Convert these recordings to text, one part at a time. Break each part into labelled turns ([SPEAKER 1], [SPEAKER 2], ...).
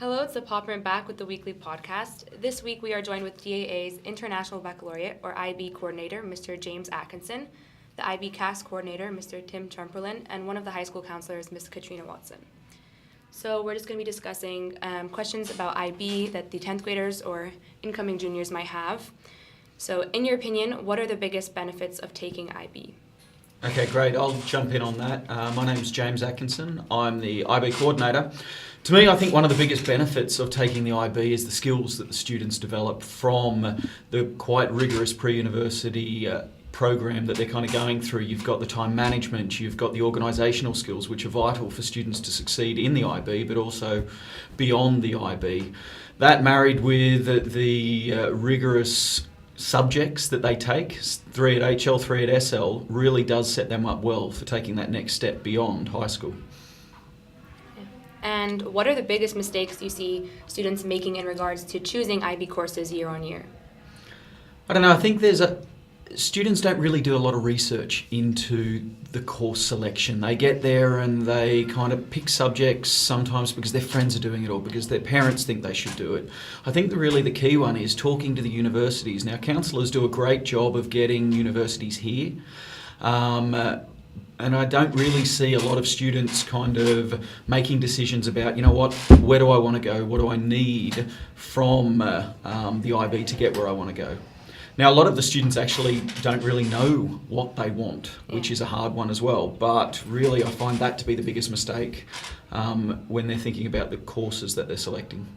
[SPEAKER 1] Hello, it's the Popprint back with the weekly podcast. This week we are joined with DAA's International Baccalaureate, or IB Coordinator, Mr. James Atkinson, the IB CAS Coordinator, Mr. Tim Chamberlain, and one of the high school counselors, Ms. Katrina Watson. So we're just going to be discussing questions about IB that the 10th graders or incoming juniors might have. So in your opinion, what are the biggest benefits of taking IB?
[SPEAKER 2] Okay, great. I'll jump in on that. My name's James Atkinson. I'm the IB Coordinator. To me, I think one of the biggest benefits of taking the IB is the skills that the students develop from the quite rigorous pre-university program that they're kind of going through. You've got the time management, you've got the organisational skills, which are vital for students to succeed in the IB, but also beyond the IB. That married with the rigorous subjects that they take, 3 at HL, 3 at SL, really does set them up well for taking that next step beyond high school.
[SPEAKER 1] And what are the biggest mistakes you see students making in regards to choosing IB courses year on year?
[SPEAKER 2] I don't know, I think students don't really do a lot of research into the course selection. They get there and they kind of pick subjects sometimes because their friends are doing it or because their parents think they should do it. I think the key one is talking to the universities. Now, counsellors do a great job of getting universities here. And I don't really see a lot of students kind of making decisions about, where do I want to go? What do I need from the IB to get where I want to go? Now, a lot of the students actually don't really know what they want, which is a hard one as well. But really, I find that to be the biggest mistake when they're thinking about the courses that they're selecting.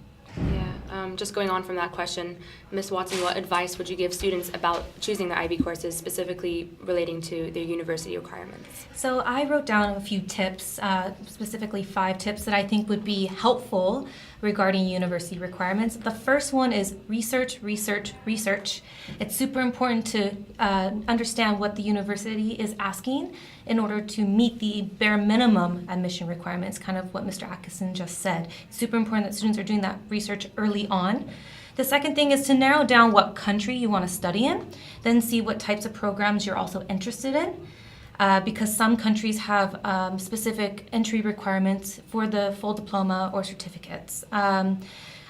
[SPEAKER 1] Just going on from that question, Ms. Watson, what advice would you give students about choosing the IB courses, specifically relating to their university requirements?
[SPEAKER 3] So I wrote down a few tips, specifically 5 tips that I think would be helpful regarding university requirements. The first one is research, research, research. It's super important to understand what the university is asking in order to meet the bare minimum admission requirements, kind of what Mr. Atkinson just said. It's super important that students are doing that research early on. The second thing is to narrow down what country you want to study in, then see what types of programs you're also interested in. Because some countries have specific entry requirements for the full diploma or certificates.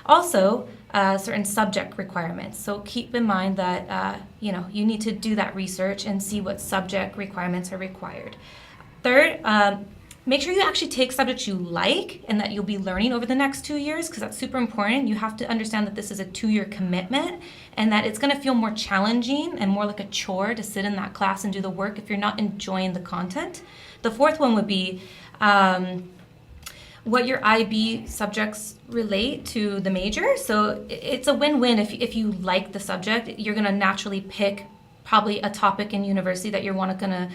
[SPEAKER 3] Also, certain subject requirements. So keep in mind that you need to do that research and see what subject requirements are required. Third, make sure you actually take subjects you like and that you'll be learning over the next 2 years, because that's super important. You have to understand that this is a 2-year commitment and that it's going to feel more challenging and more like a chore to sit in that class and do the work if you're not enjoying the content. The fourth one would be what your IB subjects relate to the major. So it's a win-win. If you like the subject, you're going to naturally pick probably a topic in university that you're going to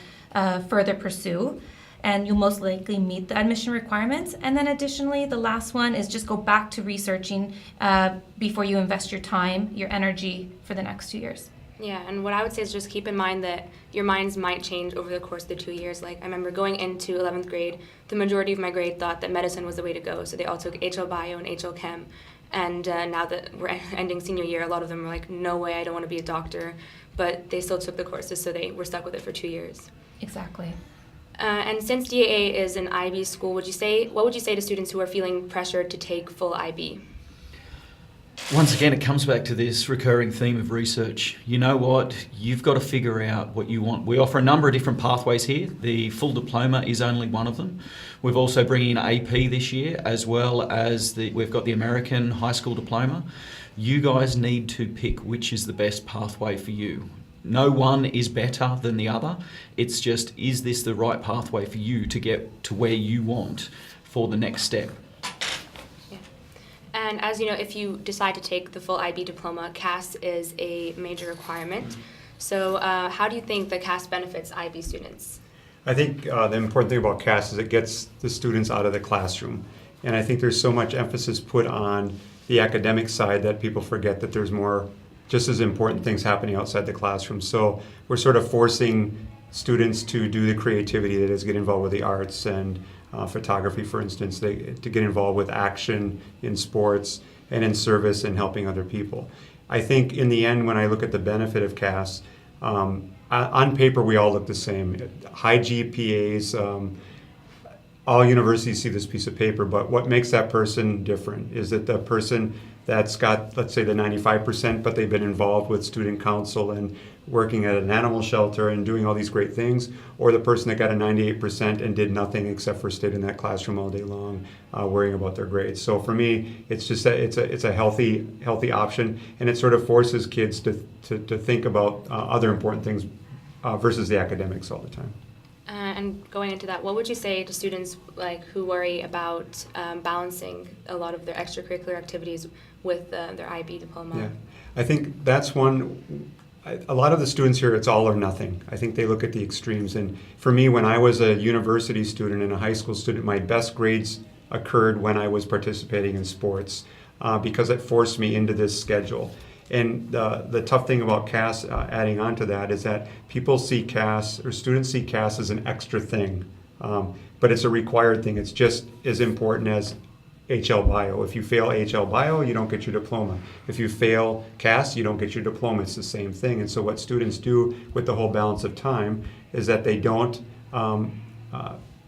[SPEAKER 3] further pursue, and you'll most likely meet the admission requirements. And then additionally, the last one is just go back to researching before you invest your time, your energy for the next 2 years.
[SPEAKER 1] Yeah, and what I would say is just keep in mind that your minds might change over the course of the 2 years. Like, I remember going into 11th grade, the majority of my grade thought that medicine was the way to go, so they all took HL Bio and HL Chem. And now that we're ending senior year, a lot of them were like, no way, I don't want to be a doctor. But they still took the courses, so they were stuck with it for 2 years.
[SPEAKER 3] Exactly.
[SPEAKER 1] And since DAA is an IB school, what would you say to students who are feeling pressured to take full IB?
[SPEAKER 2] Once again, it comes back to this recurring theme of research. You know what? You've got to figure out what you want. We offer a number of different pathways here. The full diploma is only one of them. We've also bringing in AP this year, as well as we've got the American high school diploma. You guys need to pick which is the best pathway for you. No one is better than the other. It's just, is this the right pathway for you to get to where you want for the next step?
[SPEAKER 1] And as you know, if you decide to take the full IB diploma, CAS is a major requirement. So how do you think the CAS benefits IB students?
[SPEAKER 4] I think the important thing about CAS is it gets the students out of the classroom. And I think there's so much emphasis put on the academic side that people forget that there's more just as important things happening outside the classroom. So we're sort of forcing students to do the creativity that is, get involved with the arts and photography, for instance, to get involved with action in sports and in service and helping other people. I think in the end, when I look at the benefit of CAS, on paper we all look the same. High GPAs, all universities see this piece of paper, but what makes that person different is that the person that's got, let's say, the 95%, but they've been involved with student council and working at an animal shelter and doing all these great things, or the person that got a 98% and did nothing except for stayed in that classroom all day long, worrying about their grades. So for me, it's just it's a healthy option, and it sort of forces kids to think about other important things versus the academics all the time.
[SPEAKER 1] And going into that, what would you say to students who worry about balancing a lot of their extracurricular activities with their IB diploma?
[SPEAKER 4] Yeah, I think that's one. A lot of the students here, it's all or nothing. I think they look at the extremes. And for me, when I was a university student and a high school student, my best grades occurred when I was participating in sports because it forced me into this schedule. And the tough thing about CAS, adding on to that, is that people see CAS, or students see CAS as an extra thing, but it's a required thing. It's just as important as HL Bio. If you fail HL Bio, you don't get your diploma. If you fail CAS, you don't get your diploma. It's the same thing. And so what students do with the whole balance of time is that they don't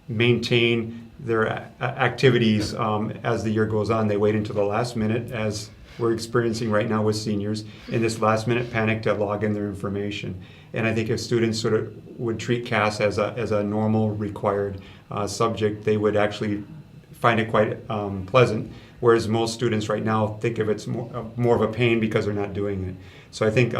[SPEAKER 4] maintain their activities as the year goes on. They wait until the last minute, as we're experiencing right now with seniors, in this last minute panic to log in their information. And I think if students sort of would treat CAS as a normal required subject, they would actually find it quite pleasant, whereas most students right now think of it's more of a pain because they're not doing it. So I think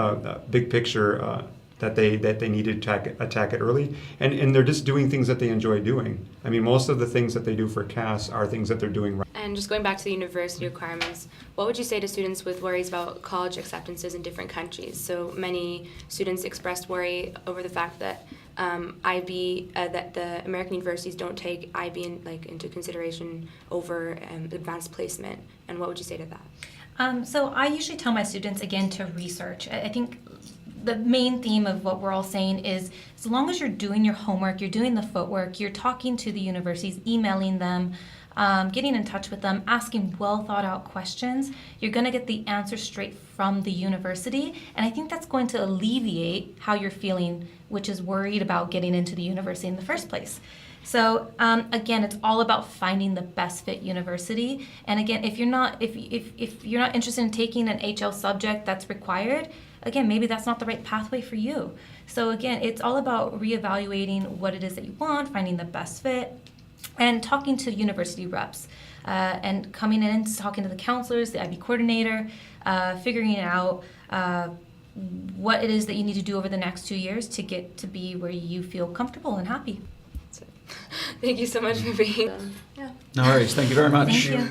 [SPEAKER 4] big picture that they need to attack it early, and they're just doing things that they enjoy doing. I mean, most of the things that they do for CAS are things that they're doing right.
[SPEAKER 1] And just going back to the university requirements, what would you say to students with worries about college acceptances in different countries? So many students expressed worry over the fact that that the American universities don't take IB into consideration over advanced placement. And what would you say to that?
[SPEAKER 3] So I usually tell my students, again, to research. I think the main theme of what we're all saying is, as long as you're doing your homework, you're doing the footwork, you're talking to the universities, emailing them, getting in touch with them, asking well thought out questions, you're going to get the answer straight from the university. And I think that's going to alleviate how you're feeling, which is worried about getting into the university in the first place. So again, it's all about finding the best fit university. And again, if you're not interested in taking an HL subject that's required, again, maybe that's not the right pathway for you. So again, it's all about reevaluating what it is that you want, finding the best fit, and talking to university reps, and coming in, talking to the counselors, the IB coordinator, figuring out what it is that you need to do over the next 2 years to get to be where you feel comfortable and happy.
[SPEAKER 1] Thank you so much for being.
[SPEAKER 2] No worries. Thank you very much.
[SPEAKER 3] Thank you.